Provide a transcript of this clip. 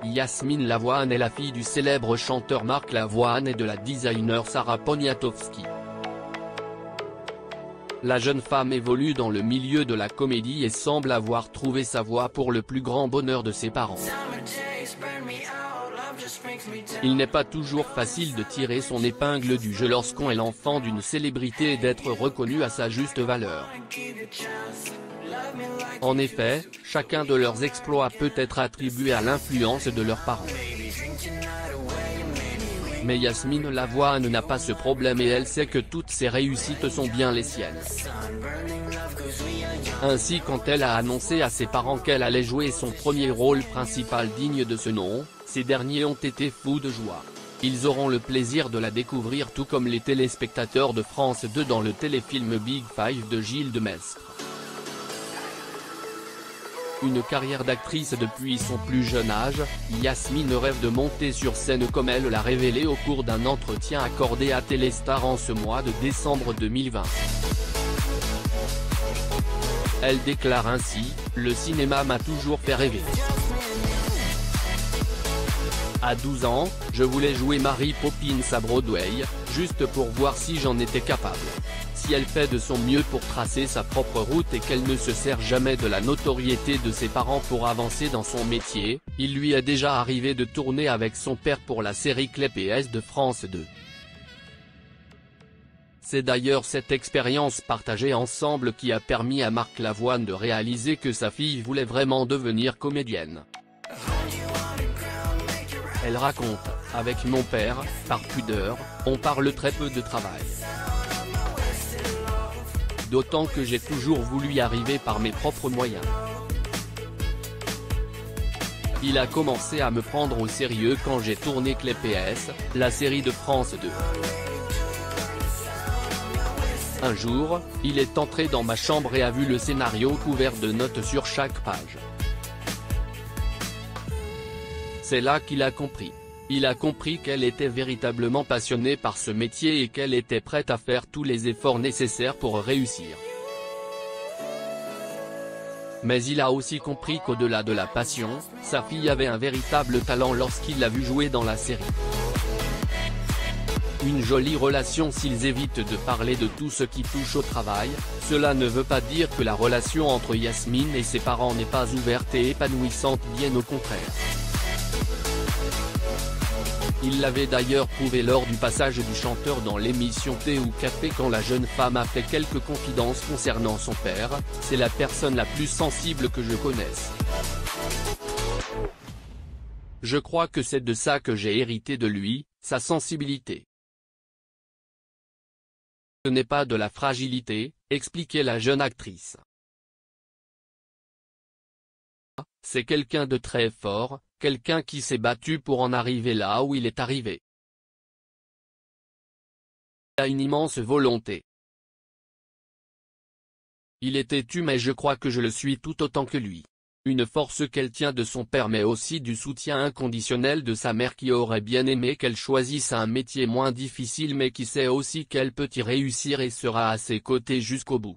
Yasmine Lavoine est la fille du célèbre chanteur Marc Lavoine et de la designer Sarah Poniatowski. La jeune femme évolue dans le milieu de la comédie et semble avoir trouvé sa voie pour le plus grand bonheur de ses parents. Il n'est pas toujours facile de tirer son épingle du jeu lorsqu'on est l'enfant d'une célébrité et d'être reconnu à sa juste valeur. En effet, chacun de leurs exploits peut être attribué à l'influence de leurs parents. Mais Yasmine Lavoine n'a pas ce problème et elle sait que toutes ses réussites sont bien les siennes. Ainsi, quand elle a annoncé à ses parents qu'elle allait jouer son premier rôle principal digne de ce nom, ces derniers ont été fous de joie. Ils auront le plaisir de la découvrir tout comme les téléspectateurs de France 2 dans le téléfilm Big Five de Gilles Demestre. Une carrière d'actrice depuis son plus jeune âge, Yasmine rêve de monter sur scène comme elle l'a révélé au cours d'un entretien accordé à Téléstar en ce mois de décembre 2020. Elle déclare ainsi : « Le cinéma m'a toujours fait rêver. À 12 ans, je voulais jouer Mary Poppins à Broadway, juste pour voir si j'en étais capable. Si elle fait de son mieux pour tracer sa propre route et qu'elle ne se sert jamais de la notoriété de ses parents pour avancer dans son métier, il lui est déjà arrivé de tourner avec son père pour la série Clé PS de France 2. C'est d'ailleurs cette expérience partagée ensemble qui a permis à Marc Lavoine de réaliser que sa fille voulait vraiment devenir comédienne. Elle raconte : « Avec mon père, par pudeur, on parle très peu de travail. D'autant que j'ai toujours voulu y arriver par mes propres moyens. Il a commencé à me prendre au sérieux quand j'ai tourné Clé PS, la série de France 2. Un jour, il est entré dans ma chambre et a vu le scénario couvert de notes sur chaque page. C'est là qu'il a compris. Il a compris qu'elle était véritablement passionnée par ce métier et qu'elle était prête à faire tous les efforts nécessaires pour réussir. Mais il a aussi compris qu'au-delà de la passion, sa fille avait un véritable talent lorsqu'il l'a vue jouer dans la série. Une jolie relation s'ils évitent de parler de tout ce qui touche au travail, cela ne veut pas dire que la relation entre Yasmine et ses parents n'est pas ouverte et épanouissante, bien au contraire. Il l'avait d'ailleurs prouvé lors du passage du chanteur dans l'émission Thé ou Café quand la jeune femme a fait quelques confidences concernant son père : « C'est la personne la plus sensible que je connaisse. Je crois que c'est de ça que j'ai hérité de lui, sa sensibilité. Ce n'est pas de la fragilité », expliquait la jeune actrice. C'est quelqu'un de très fort, quelqu'un qui s'est battu pour en arriver là où il est arrivé. Il a une immense volonté. Il est têtu mais je crois que je le suis tout autant que lui. Une force qu'elle tient de son père mais aussi du soutien inconditionnel de sa mère qui aurait bien aimé qu'elle choisisse un métier moins difficile mais qui sait aussi qu'elle peut y réussir et sera à ses côtés jusqu'au bout.